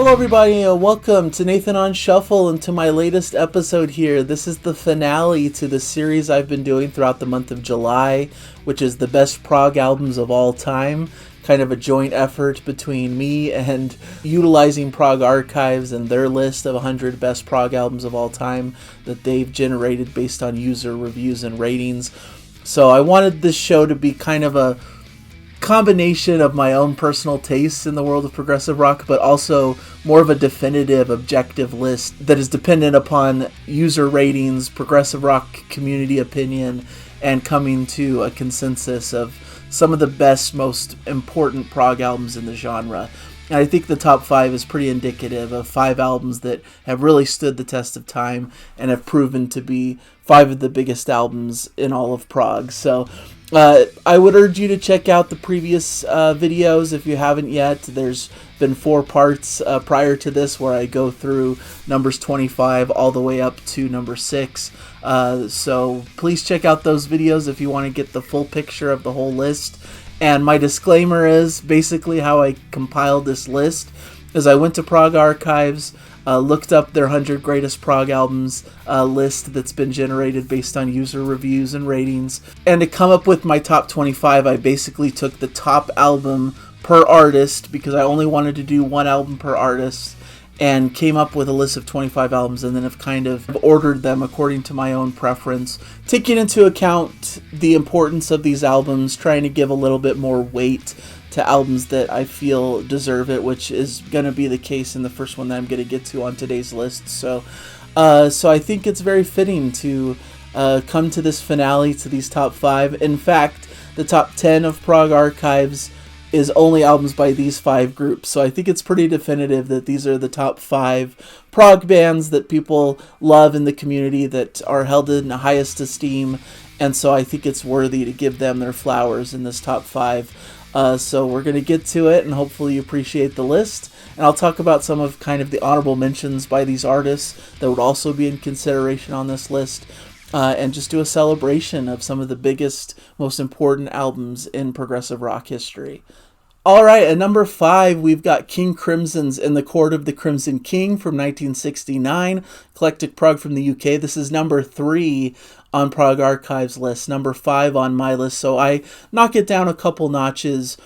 Hello everybody, welcome to Nathan on Shuffle and to my latest episode here. This is the finale to the series I've been doing throughout the month of July, which is the best prog albums of all time. Kind of a joint effort between me and utilizing Prog Archives and their list of 100 best prog albums of all time that they've generated based on user reviews and ratings. So I wanted this show to be kind of a combination of my own personal tastes in the world of progressive rock, but also more of a definitive, objective list that is dependent upon user ratings, progressive rock community opinion, and coming to a consensus of some of the best, most important prog albums in the genre. And I think the top 5 is pretty indicative of 5 albums that have really stood the test of time and have proven to be 5 of the biggest albums in all of prog. So I would urge you to check out the previous videos if you haven't yet. There's been 4 parts prior to this where I go through numbers 25 all the way up to number 6. So please check out those videos if you want to get the full picture of the whole list. And my disclaimer is basically how I compiled this list is I went to Prog Archives, looked up their 100 greatest prog albums list that's been generated based on user reviews and ratings. And to come up with my top 25, I basically took the top album per artist because I only wanted to do one album per artist, and came up with a list of 25 albums and then have kind of ordered them according to my own preference, taking into account the importance of these albums, trying to give a little bit more weight to albums that I feel deserve it, which is going to be the case in the first one that I'm going to get to on today's list. So I think it's very fitting to come to this finale, to these top 5. In fact, the top 10 of Prog Archives is only albums by these 5 groups. So I think it's pretty definitive that these are the top 5 prog bands that people love in the community, that are held in the highest esteem. And so I think it's worthy to give them their flowers in this top 5. So we're going to get to it, and hopefully you appreciate the list. And I'll talk about some of kind of the honorable mentions by these artists that would also be in consideration on this list. And just do a celebration of some of the biggest, most important albums in progressive rock history. All right, at number 5, we've got King Crimson's In the Court of the Crimson King from 1969, Eclectic Prog from the UK. This is number 3 on Prog Archives list, number 5 on my list, so I knock it down a couple notches.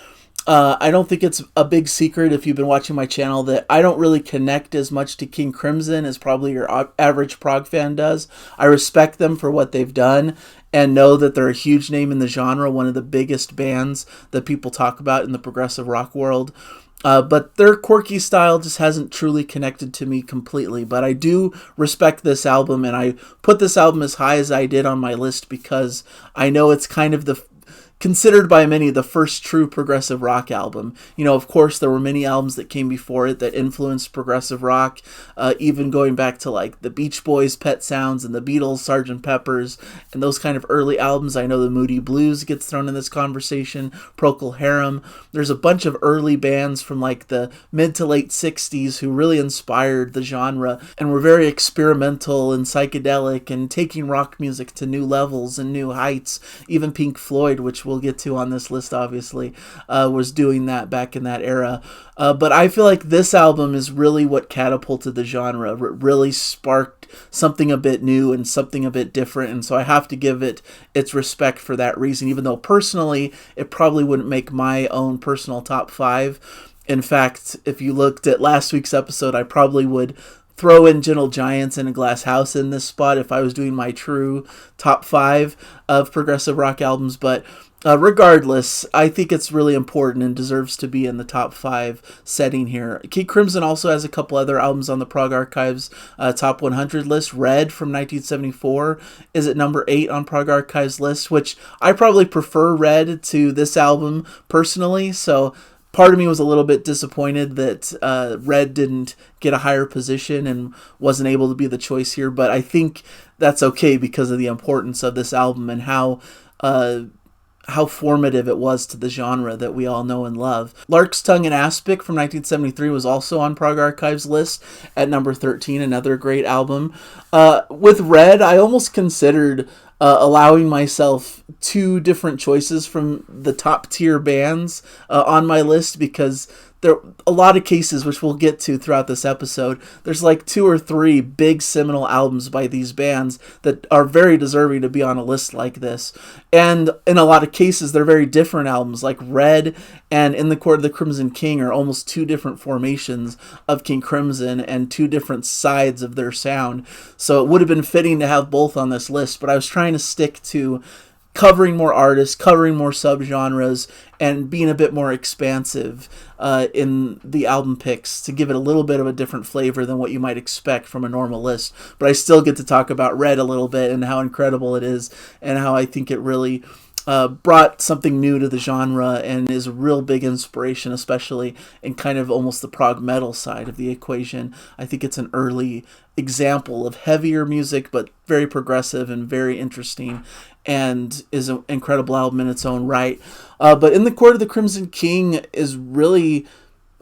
I don't think it's a big secret if you've been watching my channel that I don't really connect as much to King Crimson as probably your average prog fan does. I respect them for what they've done and know that they're a huge name in the genre, one of the biggest bands that people talk about in the progressive rock world. But their quirky style just hasn't truly connected to me completely. But I do respect this album, and I put this album as high as I did on my list because I know it's kind of considered by many the first true progressive rock album. You know, of course, there were many albums that came before it that influenced progressive rock, even going back to like the Beach Boys' Pet Sounds and the Beatles' Sgt. Pepper's, and those kind of early albums. I know the Moody Blues gets thrown in this conversation, Procol Harum. There's a bunch of early bands from like the mid to late 60s who really inspired the genre and were very experimental and psychedelic and taking rock music to new levels and new heights. Even Pink Floyd, which we'll get to on this list, obviously, was doing that back in that era. But I feel like this album is really what catapulted the genre. It really sparked something a bit new and something a bit different, and so I have to give it its respect for that reason, even though personally it probably wouldn't make my own personal top 5. In fact, if you looked at last week's episode, I probably would throw in Gentle Giants and A Glass House in this spot if I was doing my true top 5 of progressive rock albums. But regardless, I think it's really important and deserves to be in the top 5 setting here. King Crimson also has a couple other albums on the Prog Archives top 100 list. Red from 1974 is at number 8 on Prog Archives list, which I probably prefer Red to this album personally, so part of me was a little bit disappointed that Red didn't get a higher position and wasn't able to be the choice here, but I think that's okay because of the importance of this album and how formative it was to the genre that we all know and love. Lark's Tongue and Aspic from 1973 was also on Prog Archives list at number 13, another great album. With Red, I almost considered allowing myself 2 different choices from the top tier bands on my list because there a lot of cases, which we'll get to throughout this episode. There's like 2 or 3 big seminal albums by these bands that are very deserving to be on a list like this. And in a lot of cases, they're very different albums, like Red and In the Court of the Crimson King are almost 2 different formations of King Crimson and 2 different sides of their sound. So it would have been fitting to have both on this list, but I was trying to stick to covering more artists, covering more subgenres, and being a bit more expansive in the album picks to give it a little bit of a different flavor than what you might expect from a normal list. But I still get to talk about Red a little bit and how incredible it is and how I think it really brought something new to the genre and is a real big inspiration, especially in kind of almost the prog metal side of the equation. I think it's an early example of heavier music, but very progressive and very interesting, and is an incredible album in its own right. But In the Court of the Crimson King is really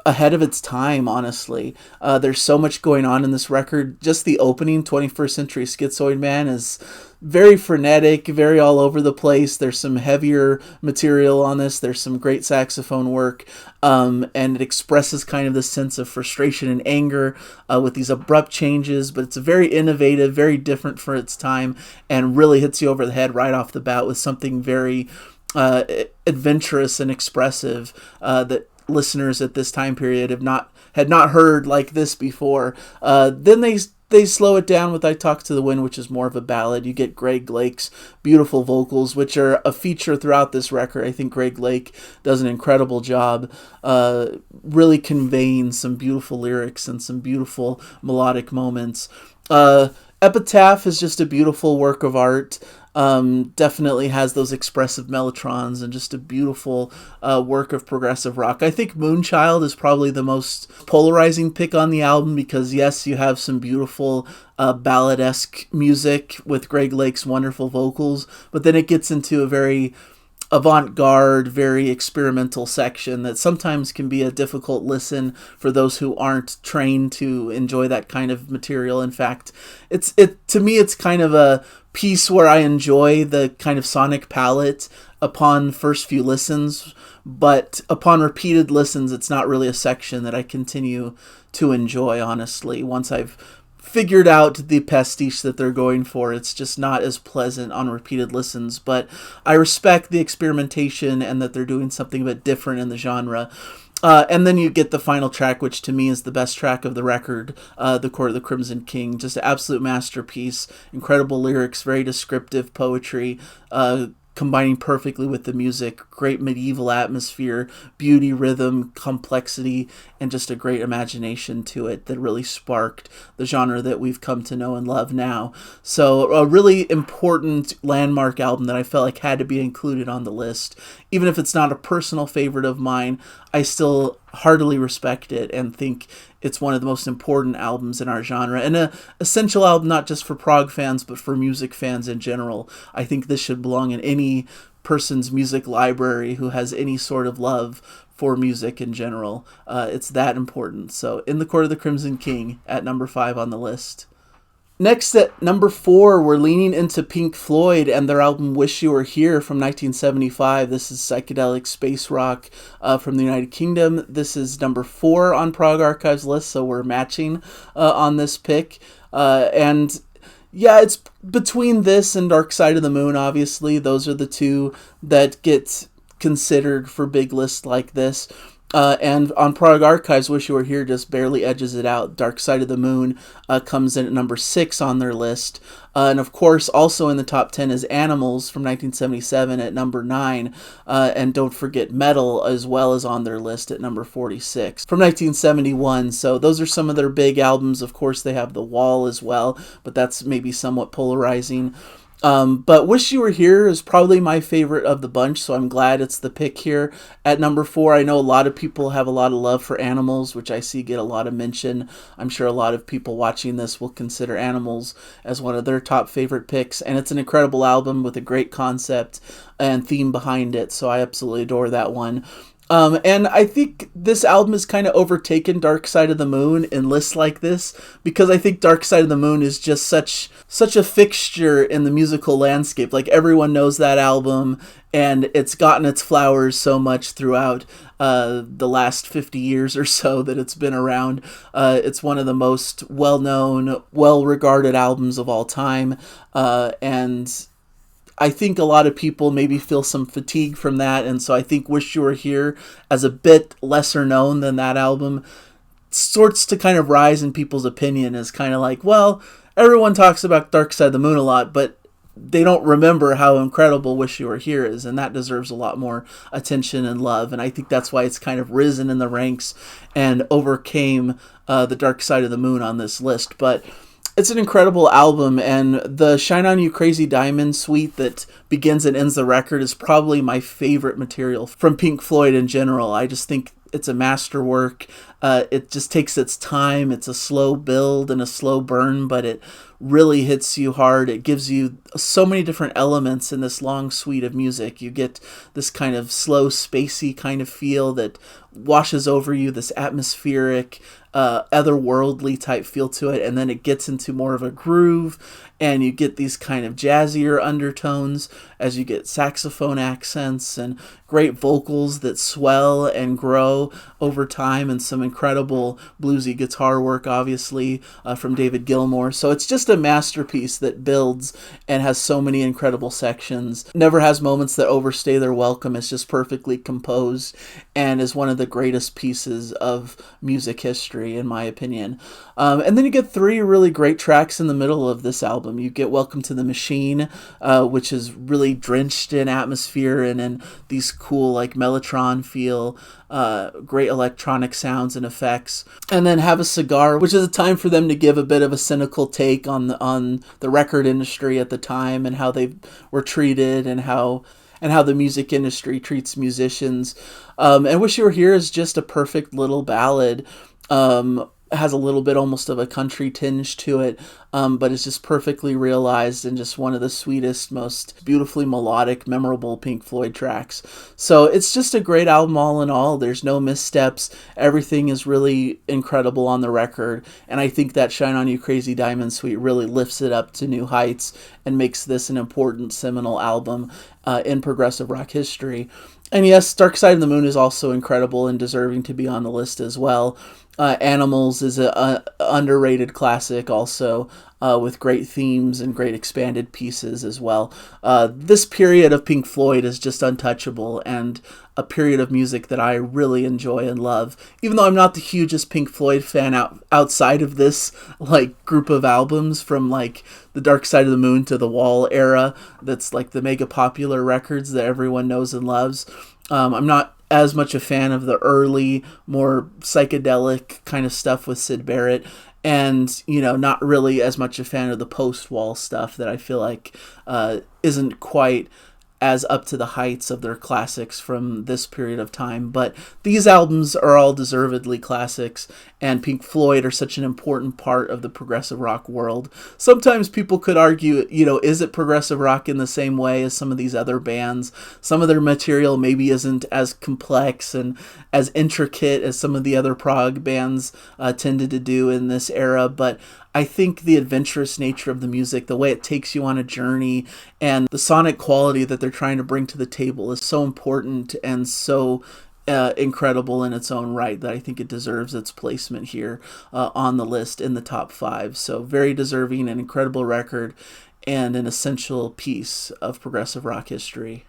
ahead of its time, honestly. There's so much going on in this record. Just the opening, 21st Century Schizoid Man, is very frenetic, very all over the place. There's some heavier material on this. There's some great saxophone work, and it expresses kind of this sense of frustration and anger with these abrupt changes, but it's very innovative, very different for its time, and really hits you over the head right off the bat with something very adventurous and expressive that listeners at this time period had not heard like this before. Then they slow it down with I Talk to the Wind, which is more of a ballad. You get Greg Lake's beautiful vocals, which are a feature throughout this record. I think Greg Lake does an incredible job really conveying some beautiful lyrics and some beautiful melodic moments. Epitaph is just a beautiful work of art. Definitely has those expressive mellotrons and just a beautiful work of progressive rock. I think Moonchild is probably the most polarizing pick on the album because, yes, you have some beautiful ballad-esque music with Greg Lake's wonderful vocals, but then it gets into a very avant-garde, very experimental section that sometimes can be a difficult listen for those who aren't trained to enjoy that kind of material. In fact, to me it's kind of a piece where I enjoy the kind of sonic palette upon first few listens, but upon repeated listens it's not really a section that I continue to enjoy, honestly. Once I've figured out the pastiche that they're going for, it's just not as pleasant on repeated listens, but I respect the experimentation and that they're doing something a bit different in the genre. And then you get the final track, which to me is the best track of the record, The Court of the Crimson King. Just an absolute masterpiece, incredible lyrics, very descriptive poetry, combining perfectly with the music, great medieval atmosphere, beauty, rhythm, complexity, and just a great imagination to it that really sparked the genre that we've come to know and love now. So a really important landmark album that I felt like had to be included on the list. Even if it's not a personal favorite of mine, I still heartily respect it and think it's one of the most important albums in our genre, and an essential album not just for prog fans, but for music fans in general. I think this should belong in any person's music library who has any sort of love for music in general. It's that important. So In the Court of the Crimson King at number 5 on the list. Next at number 4, we're leaning into Pink Floyd and their album Wish You Were Here from 1975. This is psychedelic space rock from the United Kingdom. This is number 4 on Prog Archives list, so we're matching on this pick. And yeah, it's between this and Dark Side of the Moon, obviously. Those are the two that get considered for big lists like this. And on Prog Archives, Wish You Were Here just barely edges it out. Dark Side of the Moon comes in at number 6 on their list. And of course, also in the top 10 is Animals from 1977 at number 9. And don't forget Metal as well as on their list at number 46 from 1971. So those are some of their big albums. Of course, they have The Wall as well, but that's maybe somewhat polarizing. But Wish You Were Here is probably my favorite of the bunch, so I'm glad it's the pick here. At number 4, I know a lot of people have a lot of love for Animals, which I see get a lot of mention. I'm sure a lot of people watching this will consider Animals as one of their top favorite picks, and it's an incredible album with a great concept and theme behind it, so I absolutely adore that one. And I think this album has kind of overtaken Dark Side of the Moon in lists like this, because I think Dark Side of the Moon is just such a fixture in the musical landscape. Like, everyone knows that album, and it's gotten its flowers so much throughout the last 50 years or so that it's been around. It's one of the most well-known, well-regarded albums of all time, and I think a lot of people maybe feel some fatigue from that, and so I think Wish You Were Here, as a bit lesser known than that album, sorts to kind of rise in people's opinion as kind of like, well, everyone talks about Dark Side of the Moon a lot, but they don't remember how incredible Wish You Were Here is, and that deserves a lot more attention and love, and I think that's why it's kind of risen in the ranks and overcame the Dark Side of the Moon on this list. But it's an incredible album, and the Shine On You Crazy Diamond suite that begins and ends the record is probably my favorite material from Pink Floyd in general. I just think it's a masterwork. It just takes its time. It's a slow build and a slow burn, but it really hits you hard. It gives you so many different elements in this long suite of music. You get this kind of slow, spacey kind of feel that washes over you, this atmospheric, otherworldly type feel to it, and then it gets into more of a groove, and you get these kind of jazzier undertones as you get saxophone accents and great vocals that swell and grow over time, and some incredible bluesy guitar work, obviously, from David Gilmour. So it's just a masterpiece that builds and has so many incredible sections. Never has moments that overstay their welcome. It's just perfectly composed and is one of the greatest pieces of music history, in my opinion. And then you get three really great tracks in the middle of this album. You get Welcome to the Machine, which is really drenched in atmosphere and in these cool, like, Mellotron feel, great electronic sounds and effects. And then Have a Cigar, which is a time for them to give a bit of a cynical take on the record industry at the time and how they were treated and how the music industry treats musicians. And Wish You Were Here is just a perfect little ballad. Has a little bit almost of a country tinge to it, but it's just perfectly realized and just one of the sweetest, most beautifully melodic, memorable Pink Floyd tracks. So it's just a great album all in all. There's no missteps. Everything is really incredible on the record, and I think that Shine On You Crazy Diamond suite really lifts it up to new heights and makes this an important seminal album in progressive rock history. And yes, Dark Side of the Moon is also incredible and deserving to be on the list as well. Animals is an underrated classic also, with great themes and great expanded pieces as well. This period of Pink Floyd is just untouchable and a period of music that I really enjoy and love. Even though I'm not the hugest Pink Floyd fan outside of this like group of albums from like the Dark Side of the Moon to the Wall era, that's like the mega popular records that everyone knows and loves. I'm not as much a fan of the early, more psychedelic kind of stuff with Syd Barrett, and, you know, not really as much a fan of the post-Wall stuff that I feel like isn't quite as up to the heights of their classics from this period of time. But these albums are all deservedly classics, and Pink Floyd are such an important part of the progressive rock world. Sometimes people could argue, you know, is it progressive rock in the same way as some of these other bands? Some of their material maybe isn't as complex and as intricate as some of the other prog bands tended to do in this era, but I think the adventurous nature of the music, the way it takes you on a journey, and the sonic quality that they're trying to bring to the table is so important and so incredible in its own right that I think it deserves its placement here on the list in the top 5. So very deserving, an incredible record, and an essential piece of progressive rock history.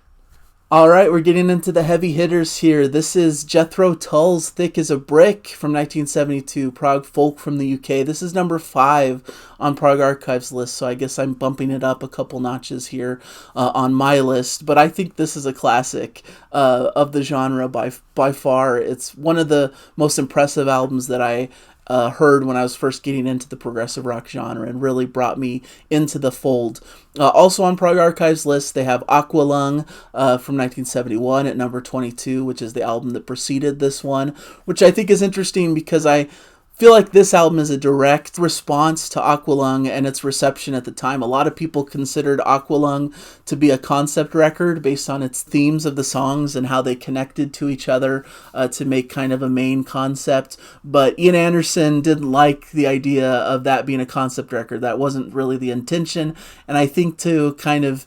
All right, we're getting into the heavy hitters here. This is Jethro Tull's Thick as a Brick from 1972, prog folk from the UK. This is number 5 on Prog Archives list, so I guess I'm bumping it up a couple notches here on my list. But I think this is a classic of the genre by far. It's one of the most impressive albums that I heard when I was first getting into the progressive rock genre and really brought me into the fold. Also on Prog Archives list, they have Aqualung from 1971 at number 22, which is the album that preceded this one, which I think is interesting because I feel like this album is a direct response to Aqualung and its reception at the time. A lot of people considered Aqualung to be a concept record based on its themes of the songs and how they connected to each other to make kind of a main concept. But Ian Anderson didn't like the idea of that being a concept record. That wasn't really the intention. And I think to kind of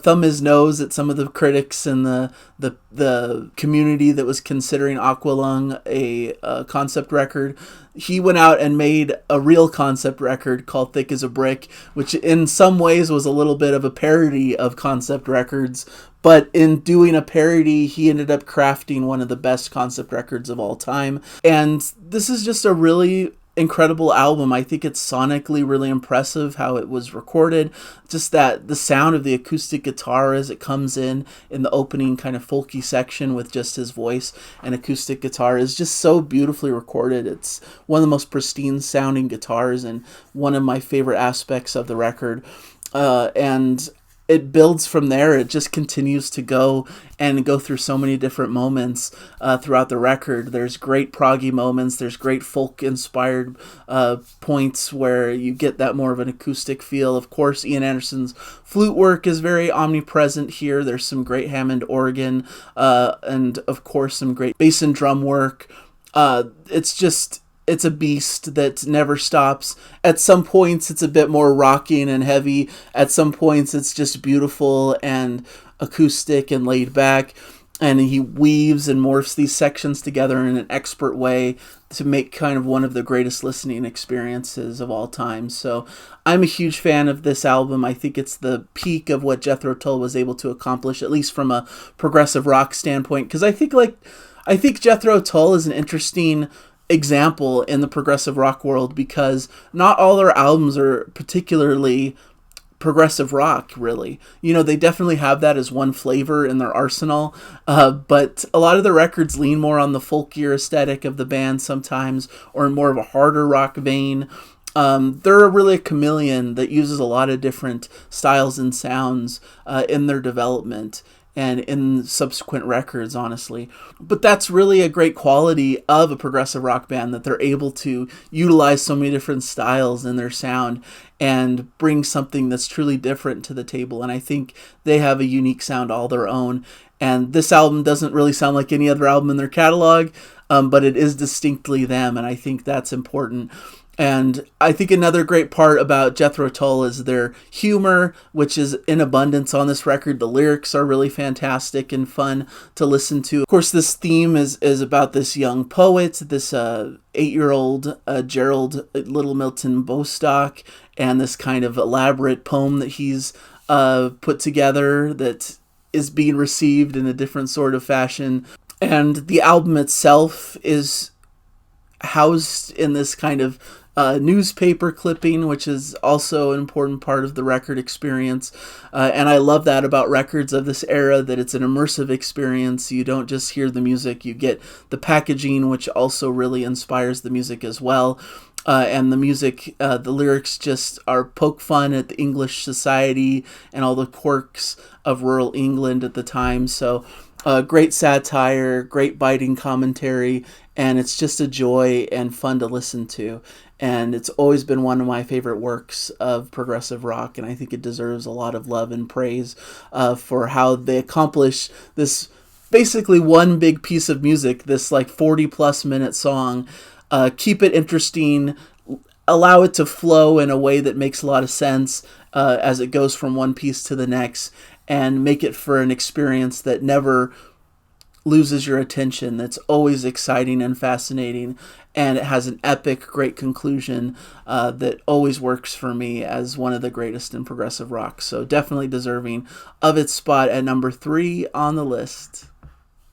thumb his nose at some of the critics and the community that was considering Aqualung a concept record, he went out and made a real concept record called Thick as a Brick, which in some ways was a little bit of a parody of concept records. But in doing a parody, he ended up crafting one of the best concept records of all time. And this is just a really incredible album. I think it's sonically really impressive how it was recorded. Just that the sound of the acoustic guitar as it comes in the opening kind of folky section with just his voice and acoustic guitar is just so beautifully recorded. It's one of the most pristine sounding guitars and one of my favorite aspects of the record. And it builds from there. It just continues to go through so many different moments throughout the record. There's great proggy moments. There's great folk-inspired points where you get that more of an acoustic feel. Of course, Ian Anderson's flute work is very omnipresent here. There's some great Hammond organ and, of course, some great bass and drum work. It's a beast that never stops. At some points, it's a bit more rocking and heavy. At some points, it's just beautiful and acoustic and laid back. And he weaves and morphs these sections together in an expert way to make kind of one of the greatest listening experiences of all time. So I'm a huge fan of this album. I think it's the peak of what Jethro Tull was able to accomplish, at least from a progressive rock standpoint. Because I think Jethro Tull is an interesting example in the progressive rock world because not all their albums are particularly progressive rock, really. You know, they definitely have that as one flavor in their arsenal, but a lot of the records lean more on the folkier aesthetic of the band sometimes, or more of a harder rock vein. They're really a chameleon that uses a lot of different styles and sounds in their development and in subsequent records, honestly. But that's really a great quality of a progressive rock band, that they're able to utilize so many different styles in their sound and bring something that's truly different to the table. And I think they have a unique sound all their own. And this album doesn't really sound like any other album in their catalog, but it is distinctly them, and I think that's important. And I think another great part about Jethro Tull is their humor, which is in abundance on this record. The lyrics are really fantastic and fun to listen to. Of course, this theme is about this young poet, this 8-year-old Gerald Little Milton Bostock, and this kind of elaborate poem that he's put together that is being received in a different sort of fashion. And the album itself is housed in this kind of newspaper clipping, which is also an important part of the record experience. And I love that about records of this era, that it's an immersive experience. You don't just hear the music, you get the packaging, which also really inspires the music as well. And the music, the lyrics just are poke fun at the English society and all the quirks of rural England at the time. So great satire, great biting commentary, and it's just a joy and fun to listen to. And it's always been one of my favorite works of progressive rock, and I think it deserves a lot of love and praise for how they accomplish this basically one big piece of music, this like 40-plus minute song. Keep it interesting, allow it to flow in a way that makes a lot of sense as it goes from one piece to the next, and make it for an experience that never loses your attention, that's always exciting and fascinating, and it has an epic, great conclusion that always works for me as one of the greatest in progressive rock. So definitely deserving of its spot at number 3 on the list.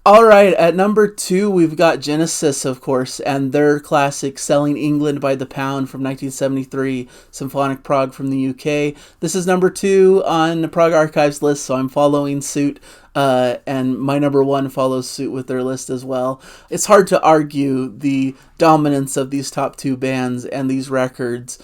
All right, at number 2, we've got Genesis, of course, and their classic Selling England by the Pound from 1973, Symphonic Prog from the UK. This is number 2 on the Prog Archives list, so I'm following suit, and my number 1 follows suit with their list as well. It's hard to argue the dominance of these top 2 bands and these records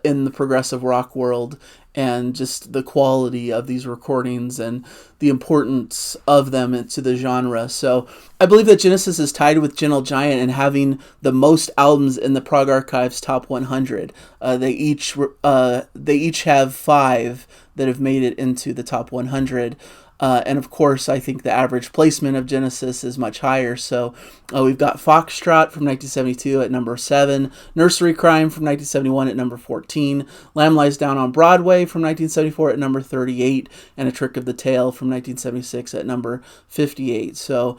in the progressive rock world. and just the quality of these recordings and the importance of them to the genre. So I believe that Genesis is tied with Gentle Giant in having the most albums in the Prog Archives Top 100. They each have 5 that have made it into the Top 100. And of course, I think the average placement of Genesis is much higher. So we've got Foxtrot from 1972 at number 7, Nursery Crime from 1971 at number 14, Lamb Lies Down on Broadway from 1974 at number 38, and A Trick of the Tail from 1976 at number 58. So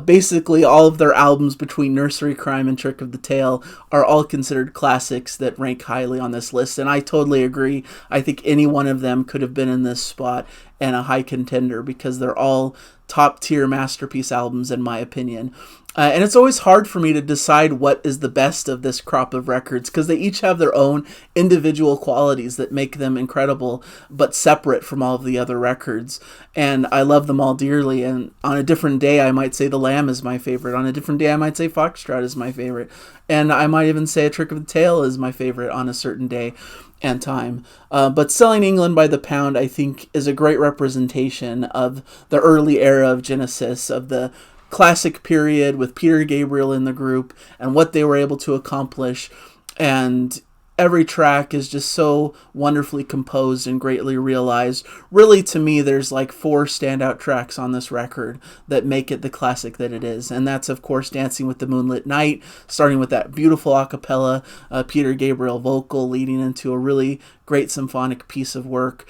basically, all of their albums between Nursery Crime and Trick of the Tail are all considered classics that rank highly on this list, and I totally agree. I think any one of them could have been in this spot and a high contender because they're all top-tier masterpiece albums in my opinion. And it's always hard for me to decide what is the best of this crop of records because they each have their own individual qualities that make them incredible but separate from all of the other records. And I love them all dearly. And on a different day, I might say The Lamb is my favorite. On a different day, I might say Foxtrot is my favorite. And I might even say A Trick of the Tail is my favorite on a certain day and time. But Selling England by the Pound, I think, is a great representation of the early era of Genesis, of the classic period with Peter Gabriel in the group and what they were able to accomplish. And every track is just so wonderfully composed and greatly realized. Really, to me, there's like 4 standout tracks on this record that make it the classic that it is. And that's, of course, Dancing with the Moonlit Night, starting with that beautiful a cappella Peter Gabriel vocal leading into a really great symphonic piece of work.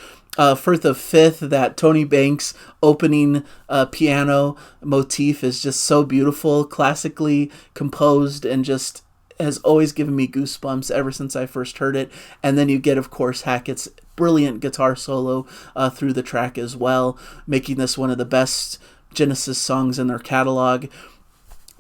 Firth of Fifth, that Tony Banks opening piano motif is just so beautiful, classically composed, and just has always given me goosebumps ever since I first heard it. And then you get, of course, Hackett's brilliant guitar solo through the track as well, making this one of the best Genesis songs in their catalog.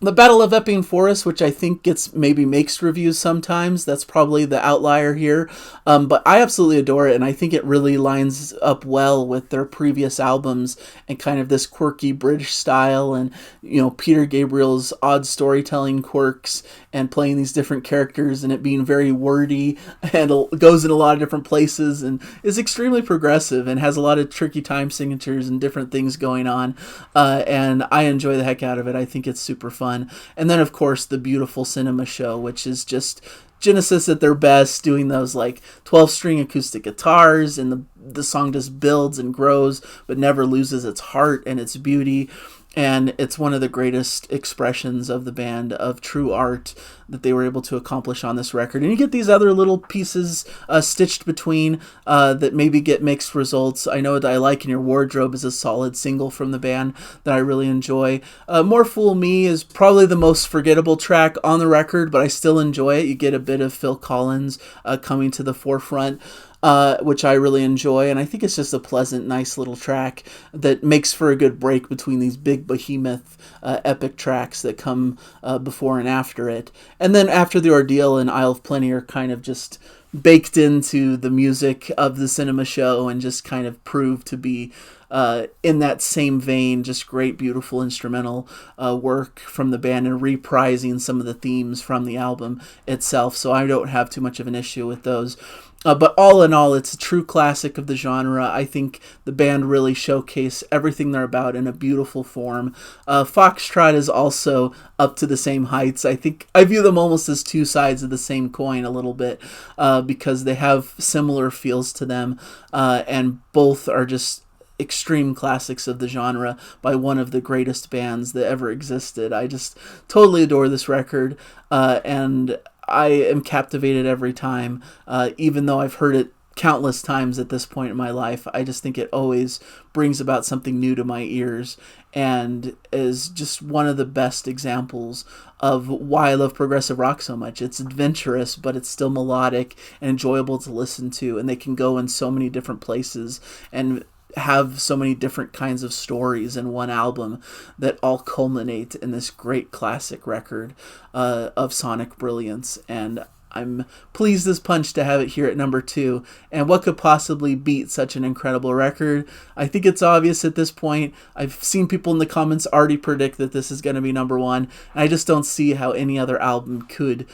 The Battle of Epping Forest, which I think gets maybe mixed reviews sometimes, that's probably the outlier here, but I absolutely adore it, and I think it really lines up well with their previous albums and kind of this quirky British style and, you know, Peter Gabriel's odd storytelling quirks and playing these different characters and it being very wordy and goes in a lot of different places and is extremely progressive and has a lot of tricky time signatures and different things going on, and I enjoy the heck out of it. I think it's super fun. And then, of course, the beautiful Cinema Show, which is just Genesis at their best, doing those like 12-string acoustic guitars, and the song just builds and grows, but never loses its heart and its beauty. And it's one of the greatest expressions of the band, of true art that they were able to accomplish on this record. And you get these other little pieces stitched between that maybe get mixed results. I Know That I Like In Your Wardrobe is a solid single from the band that I really enjoy. More Fool Me is probably the most forgettable track on the record, but I still enjoy it. You get a bit of Phil Collins coming to the forefront, which I really enjoy, and I think it's just a pleasant, nice little track that makes for a good break between these big behemoth epic tracks that come before and after it. And then After the Ordeal and Isle of Plenty are kind of just baked into the music of the Cinema Show and just kind of prove to be in that same vein, just great, beautiful instrumental work from the band and reprising some of the themes from the album itself. So I don't have too much of an issue with those. But all in all, it's a true classic of the genre. I think the band really showcase everything they're about in a beautiful form. Foxtrot is also up to the same heights. I think I view them almost as 2 sides of the same coin a little bit because they have similar feels to them, and both are just extreme classics of the genre by one of the greatest bands that ever existed. I just totally adore this record, and I am captivated every time, even though I've heard it countless times at this point in my life. I just think it always brings about something new to my ears and is just one of the best examples of why I love progressive rock so much. It's adventurous, but it's still melodic and enjoyable to listen to, and they can go in so many different places and have so many different kinds of stories in one album that all culminate in this great classic record of sonic brilliance. And I'm pleased as punch to have it here at number 2. And what could possibly beat such an incredible record? I think it's obvious at this point. I've seen people in the comments already predict that this is going to be number 1. And I just don't see how any other album could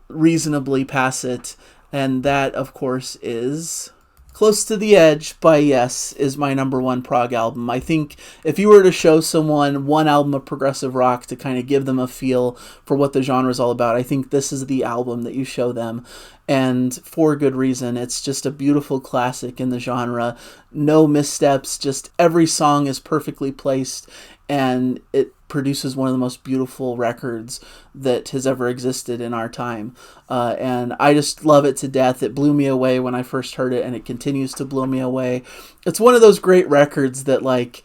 reasonably pass it. And that, of course, is Close to the Edge by Yes is my number one prog album. I think if you were to show someone one album of progressive rock to kind of give them a feel for what the genre is all about, I think this is the album that you show them. And for good reason. It's just a beautiful classic in the genre. No missteps, just every song is perfectly placed, and it produces one of the most beautiful records that has ever existed in our time. And I just love it to death. It blew me away when I first heard it, and it continues to blow me away. It's one of those great records that, like,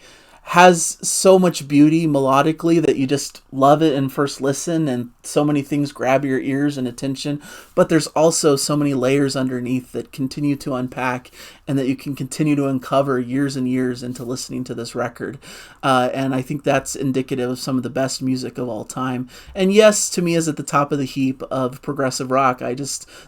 has so much beauty melodically that you just love it in first listen, and so many things grab your ears and attention, but there's also so many layers underneath that continue to unpack and that you can continue to uncover years and years into listening to this record. And I think that's indicative of some of the best music of all time. And Yes, to me, is at the top of the heap of progressive rock.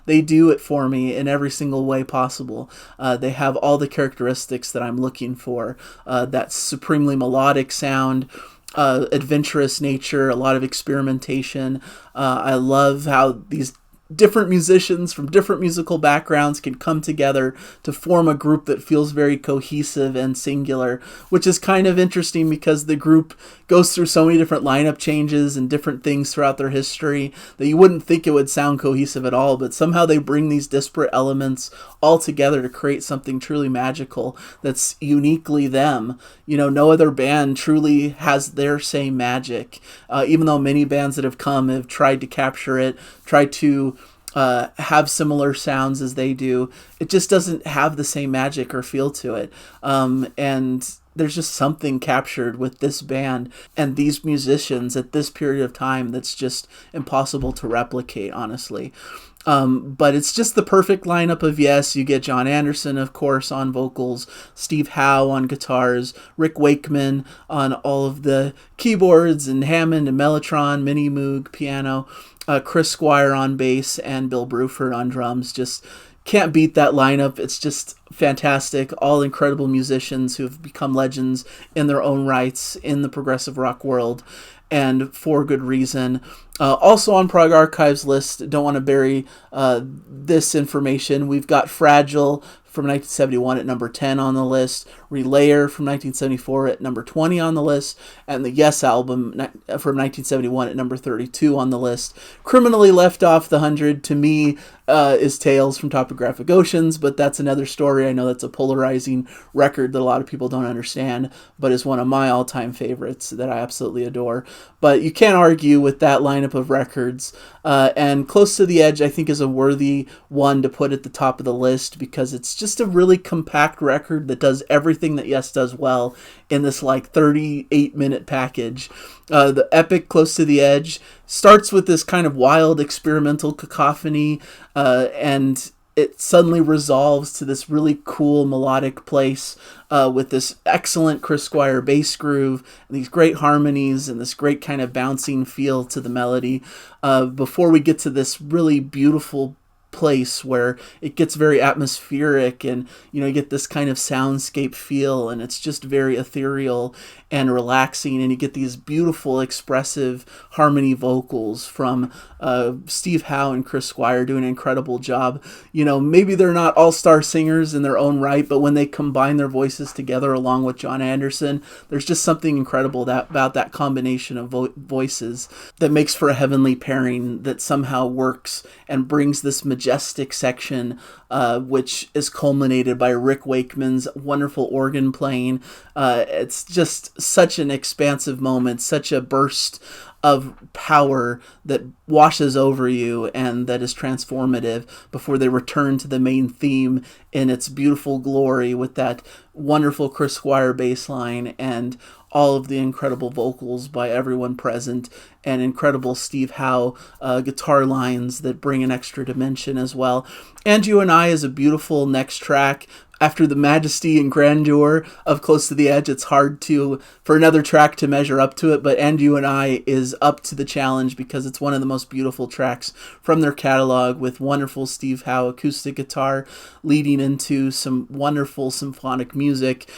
They do it for me in every single way possible. They have all the characteristics that I'm looking for. That supremely melodic sound, adventurous nature, a lot of experimentation. I love how these different musicians from different musical backgrounds can come together to form a group that feels very cohesive and singular, which is kind of interesting because the group goes through so many different lineup changes and different things throughout their history that you wouldn't think it would sound cohesive at all, but somehow they bring these disparate elements all together to create something truly magical that's uniquely them. You know, no other band truly has their same magic, even though many bands that have come have tried to capture it, tried to have similar sounds as they do. It just doesn't have the same magic or feel to it. And there's just something captured with this band and these musicians at this period of time that's just impossible to replicate, honestly. But it's just the perfect lineup of Yes. You get John Anderson, of course, on vocals, Steve Howe on guitars, Rick Wakeman on all of the keyboards, and Hammond and Mellotron, Mini Moog piano, Chris Squire on bass, and Bill Bruford on drums. Just can't beat that lineup. It's just fantastic. All incredible musicians who have become legends in their own rights in the progressive rock world, and for good reason. Also on Prog Archives list, don't want to bury this information. We've got Fragile from 1971 at number 10 on the list, Relayer from 1974 at number 20 on the list, and the Yes album from 1971 at number 32 on the list. Criminally left off the 100, to me, is Tales from Topographic Oceans, but that's another story. I know that's a polarizing record that a lot of people don't understand, but is one of my all-time favorites that I absolutely adore. But you can't argue with that lineup of records. And Close to the Edge, I think, is a worthy one to put at the top of the list because it's just a really compact record that does everything that Yes does well in this like 38-minute package. The epic Close to the Edge starts with this kind of wild experimental cacophony, and it suddenly resolves to this really cool melodic place with this excellent Chris Squire bass groove and these great harmonies and this great kind of bouncing feel to the melody before we get to this really beautiful place where it gets very atmospheric, and you get this kind of soundscape feel, and it's just very ethereal and relaxing, and you get these beautiful expressive harmony vocals from Steve Howe and Chris Squire doing an incredible job. Maybe they're not all-star singers in their own right, but when they combine their voices together along with John Anderson, there's just something incredible about that combination of voices that makes for a heavenly pairing that somehow works and brings this majestic section, which is culminated by Rick Wakeman's wonderful organ playing. It's just such an expansive moment, such a burst of power that washes over you and that is transformative before they return to the main theme in its beautiful glory with that wonderful Chris Squire bass line and all of the incredible vocals by everyone present and incredible Steve Howe guitar lines that bring an extra dimension as well. And You and I is a beautiful next track. After the majesty and grandeur of Close to the Edge, it's hard for another track to measure up to it, but And You and I is up to the challenge because it's one of the most beautiful tracks from their catalog with wonderful Steve Howe acoustic guitar leading into some wonderful symphonic music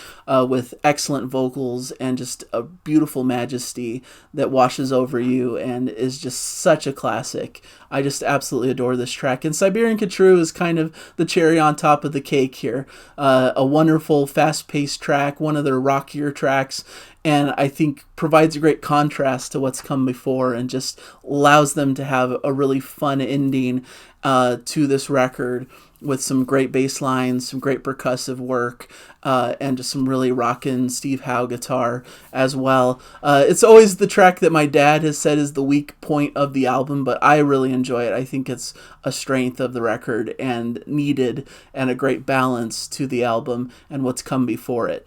with excellent vocals and just a beautiful majesty that washes over you and is just such a classic. I just absolutely adore this track. And Siberian Khatru is kind of the cherry on top of the cake here. a wonderful fast-paced track, one of their rockier tracks, and I think provides a great contrast to what's come before and just allows them to have a really fun ending to this record with some great bass lines, some great percussive work, and just some really rockin' Steve Howe guitar as well. It's always the track that my dad has said is the weak point of the album, but I really enjoy it. I think it's a strength of the record and needed, and a great balance to the album and what's come before it.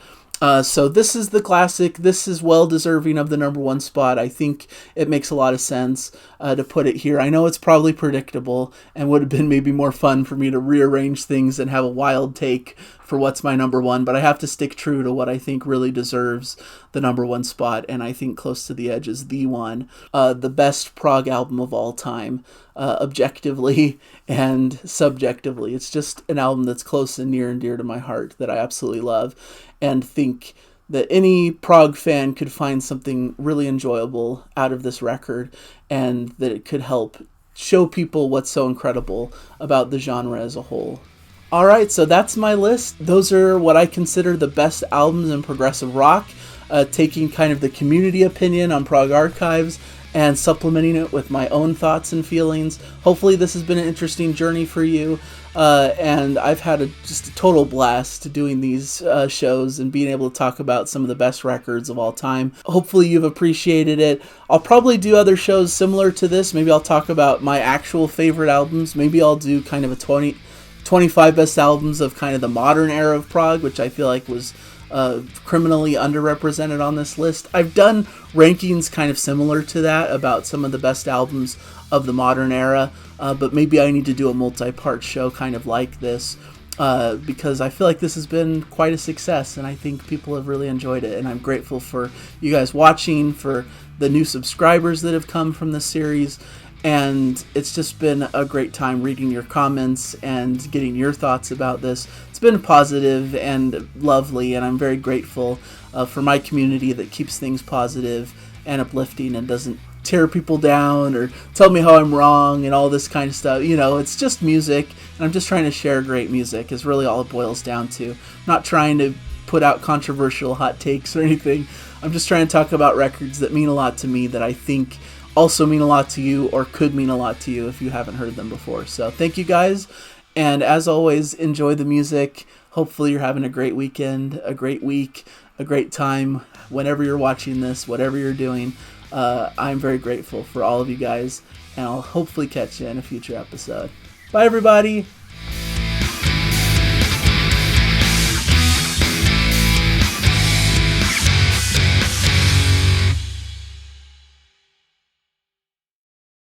So this is the classic. This is well deserving of the number one spot. I think it makes a lot of sense to put it here. I know it's probably predictable and would have been maybe more fun for me to rearrange things and have a wild take for what's my number one, but I have to stick true to what I think really deserves the number one spot, and I think Close to the Edge is the one. The best prog album of all time, objectively and subjectively. It's just an album that's close and near and dear to my heart that I absolutely love, and think that any prog fan could find something really enjoyable out of this record, and that it could help show people what's so incredible about the genre as a whole. Alright, so that's my list. Those are what I consider the best albums in progressive rock, taking kind of the community opinion on Prog Archives and supplementing it with my own thoughts and feelings. Hopefully this has been an interesting journey for you, and I've had just a total blast doing these shows and being able to talk about some of the best records of all time. Hopefully you've appreciated it. I'll probably do other shows similar to this. Maybe I'll talk about my actual favorite albums. Maybe I'll do kind of a 25 best albums of kind of the modern era of prog, which I feel like was criminally underrepresented on this list. I've done rankings kind of similar to that about some of the best albums of the modern era, but maybe I need to do a multi-part show kind of like this, because I feel like this has been quite a success, and I think people have really enjoyed it, and I'm grateful for you guys watching, for the new subscribers that have come from this series, and it's just been a great time reading your comments and getting your thoughts about this. It's been positive and lovely, and I'm very grateful for my community that keeps things positive and uplifting and doesn't tear people down or tell me how I'm wrong and all this kind of stuff. You know, it's just music, and I'm just trying to share great music is really all it boils down to. I'm not trying to put out controversial hot takes or anything. I'm just trying to talk about records that mean a lot to me, that I think also mean a lot to you, or could mean a lot to you if you haven't heard them before. So thank you guys, and as always, enjoy the music. Hopefully you're having a great weekend, a great week, a great time whenever you're watching this, whatever you're doing. I'm very grateful for all of you guys, and I'll hopefully catch you in a future episode. Bye everybody!